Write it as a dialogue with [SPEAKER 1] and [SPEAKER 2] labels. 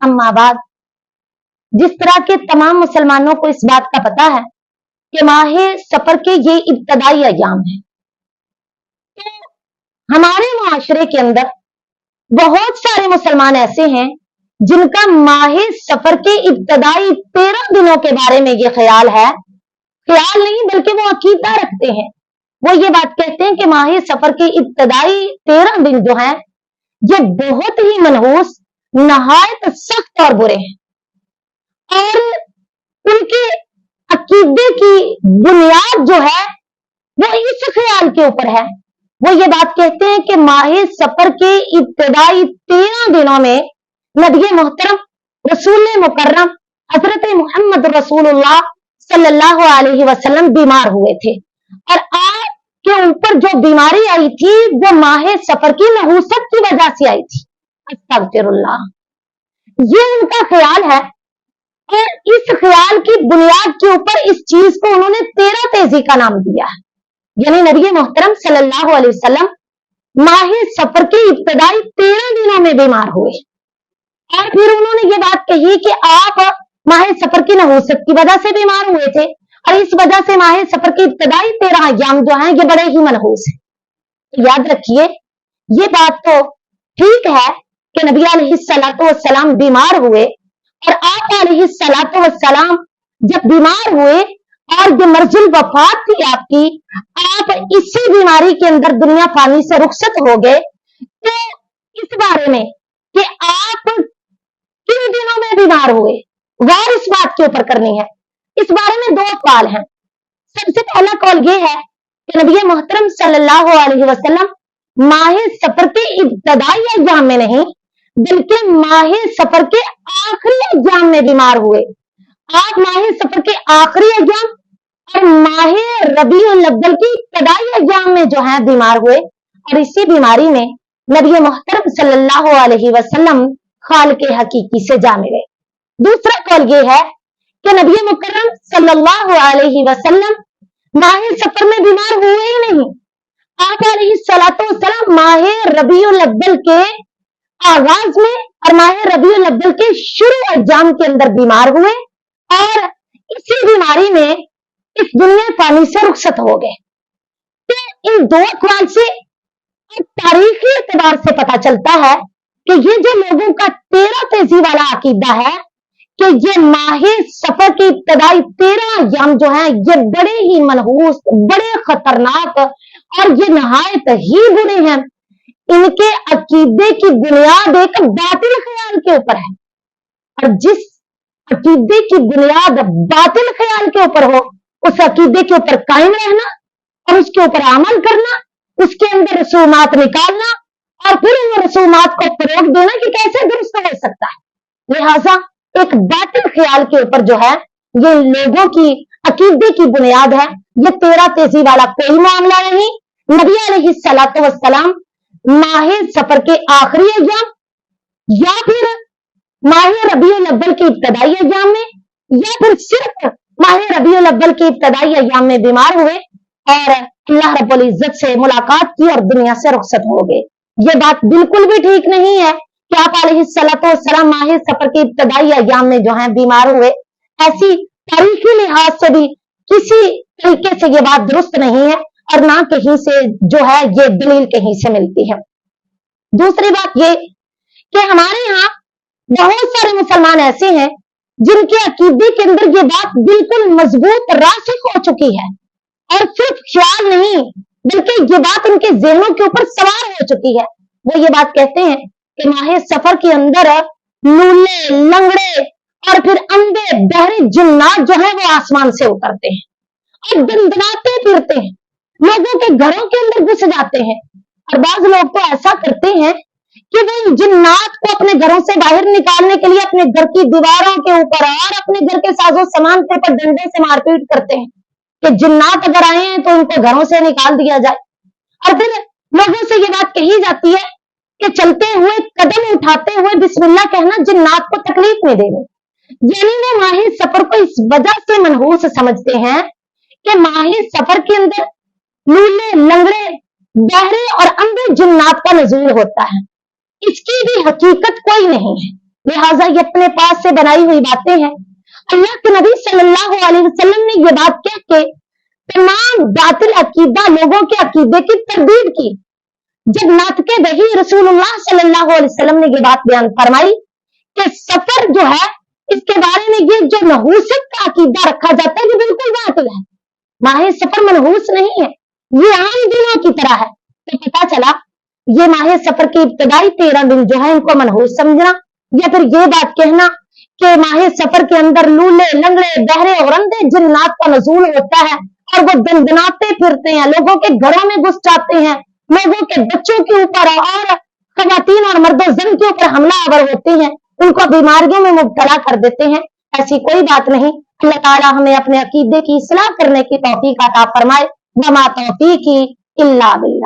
[SPEAKER 1] अम्मा बाद, जिस तरह के तमाम मुसलमानों को इस बात का पता है कि माह सफर के ये इब्तदाई अय्याम है, तो हमारे मुआशरे के अंदर बहुत सारे मुसलमान ऐसे हैं जिनका माह सफर के इब्तदाई 13 दिनों के बारे में ये ख्याल है, ख्याल नहीं बल्कि वो अकीदा रखते हैं। वो ये बात कहते हैं कि माह सफर के इब्तदाई 13 दिन जो हैं ये बहुत ही मनहूस, नहायत सख्त और बुरे हैं, और उनके अकीदे की बुनियाद जो है वो इस ख्याल के ऊपर है। वो ये बात कहते हैं कि माह सफर के इब्तदाई 13 दिनों में नबी मोहतरम रसूल मुकर्रम हजरत मोहम्मद रसूलुल्लाह सल्लल्लाहु अलैहि वसल्लम बीमार हुए थे, और आपके ऊपर जो बीमारी आई थी वो माह सफर की नहूसत की वजह से आई थी। अस्तगफिरुल्लाह, ये उनका ख्याल है, और इस ख्याल की बुनियाद के ऊपर इस चीज को उन्होंने 13 तेजी का नाम दिया है। यानी नबी मोहतरम सल्लल्लाहु अलैहि वसल्लम माह सफर के इब्तदाई 13 दिनों में बीमार हुए, और फिर उन्होंने ये बात कही कि आप माह सफर की नहूसत की वजह से बीमार हुए थे, और इस वजह से माह सफर के इब्तदाई 13 अय्याम जो हैं ये बड़े ही मनहूस हैं। तो याद रखिए, ये बात तो ठीक है कि नबी अलैहिस्सलातु वस्सलाम बीमार हुए, और आप अलैहिस्सलातु वस्सलाम जब बीमार हुए और ये मर्जुल वफात थी आपकी, आप इसी बीमारी के अंदर दुनिया फानी से रुखसत हो गए। तो इस बारे में कि आप किन दिनों में बीमार हुए, गौर इस बात के ऊपर करनी है। इस बारे में 2 कौल हैं। सबसे पहला कौल ये है कि नबी मोहतरम सल्लल्लाहु अलैहि वसल्लम माह सफर के इब्तदाई अय्याम में नहीं बल्कि माह सफर के आखिरी अय्याम में बीमार हुए। आप माह सफर के आखिरी अय्याम और माह रबीउल अव्वल की इब्तदाई अय्याम में जो है बीमार हुए, और इसी बीमारी में नबी मोहतरम सल्लल्लाहु अलैहि वसल्लम खालिक हकीकी से जा मिले। दूसरा कौल ये है कि नबी मुकर्रम सल्लल्लाहु अलैहि वसल्लम माह सफर में बीमार हुए ही नहीं। आप अलैहिस्सलातु वस्सलाम माह रबीउल अव्वल के आगाज में और माह रबीउल अव्वल के शुरू अय्याम के अंदर बीमार हुए, और इसी बीमारी में इस दुनिया फानी से रुखसत हो गए। तो इन 2 अक़वाल से तारीखी एतबार से पता चलता है कि ये जो लोगों का 13 तेजी वाला अकीदा है कि ये माह सफर के इब्तदाई 13 अय्याम जो हैं ये बड़े ही मनहूस, बड़े खतरनाक और ये नहायत ही बुरे हैं, इनके अकीदे की बुनियाद एक बातिल ख्याल के ऊपर है, और जिस अकीदे की बुनियाद बातिल ख्याल के ऊपर हो उस अकीदे के ऊपर कायम रहना और उसके ऊपर अमल करना, उसके अंदर रसूमात निकालना और फिर उन रसूमात को फरोग देना कि कैसे दुरुस्त हो सकता है। लिहाजा एक बातिल ख्याल के ऊपर जो है ये लोगों की अकीदे की बुनियाद है। ये 13 तेजी वाला कोई मामला नहीं। नबी अलैहिस्सलातु वस्सलाम माह सफर के आखिरी अय्याम या फिर माह रबीउल अव्वल के इब्तदाई अय्याम में या फिर सिर्फ माह रबीउल अव्वल के इब्तदाई अय्याम में बीमार हुए और अल्लाह रब्बुल इज्जत से मुलाकात की और दुनिया से रुखसत हो गए। ये बात बिल्कुल भी ठीक नहीं है कि आप अलैहिस्सलातु वस्सलाम माह सफर के इब्तदाई अय्याम में जो है बीमार हुए। ऐसी तारीखी लिहाज से भी किसी तरीके से ये बात दुरुस्त नहीं है और ना कहीं से जो है ये दलील कहीं से मिलती है। दूसरी बात ये कि हमारे यहाँ बहुत सारे मुसलमान ऐसे हैं जिनके अकीदे के अंदर ये बात बिल्कुल मजबूत रासिख हो चुकी है और सिर्फ ख्याल नहीं बल्कि ये बात उनके ज़हनों के ऊपर सवार हो चुकी है। वो ये बात कहते हैं कि माह सफर के अंदर लूले, लंगड़े और फिर अंधे बहरे जिन्नात जो है वो आसमान से उतरते हैं और दंदनाते फिरते हैं, लोगों के घरों के अंदर घुस जाते हैं। और बाज लोग तो ऐसा करते हैं कि वो इन जिन्नात को अपने घरों से बाहर निकालने के लिए अपने घर की दीवारों के ऊपर और अपने घर के साजो सामान के ऊपर डंडे से मारपीट करते हैं कि जिन्नात अगर आए हैं तो उनको घरों से निकाल दिया जाए। और फिर लोगों से ये बात कही जाती है कि चलते हुए, कदम उठाते हुए बिस्मिल्लाह कहना जिन्नात को तकलीफ में देने। यानी वो माह सफर को इस वजह से मनहूस समझते हैं कि माह सफर के अंदर लूले, लंगड़े, बहरे और अंधे जिन्नात का नज़ूल होता है। इसकी भी हकीकत कोई नहीं है। लिहाजा ये अपने पास से बनाई हुई बातें हैं। अल्लाह के नबी सल्लल्लाहु अलैहि वसल्लम ने ये बात कह के तमाम बातिल अकीदा लोगों के अकीदे की तरदीद की। जब नातके वही रसूलुल्लाह सल्लल्लाहु अलैहि वसल्लम ने ये बात बयान फरमाई कि सफर जो है इसके बारे में ये जो नहूसत का अकीदा रखा जाता है ये बिल्कुल बातिल है। माहे सफर मनहूस नहीं है, ये आम दिनों की तरह है। तो पता चला ये माहे सफर के इब्तदाई 13 दिन जो है इनको मनहूस समझना, या फिर ये बात कहना कि माहे सफर के अंदर लूले लंगड़े बहरे और अंधे जिन्नात का नजूल होता है और वो दंदनाते फिरते हैं, लोगों के घरों में घुस जाते हैं, लोगों के बच्चों के ऊपर और खवातीन और मर्दो जन के ऊपर हमलावर होते हैं, उनको बीमारियों में मुब्तला कर देते हैं। ऐसी कोई बात नहीं। अल्लाह ताला हमें अपने अकीदे की इस्लाह करने की तौफीक अता फरमाए। वमा तौफीकी इल्ला बिल्लाह।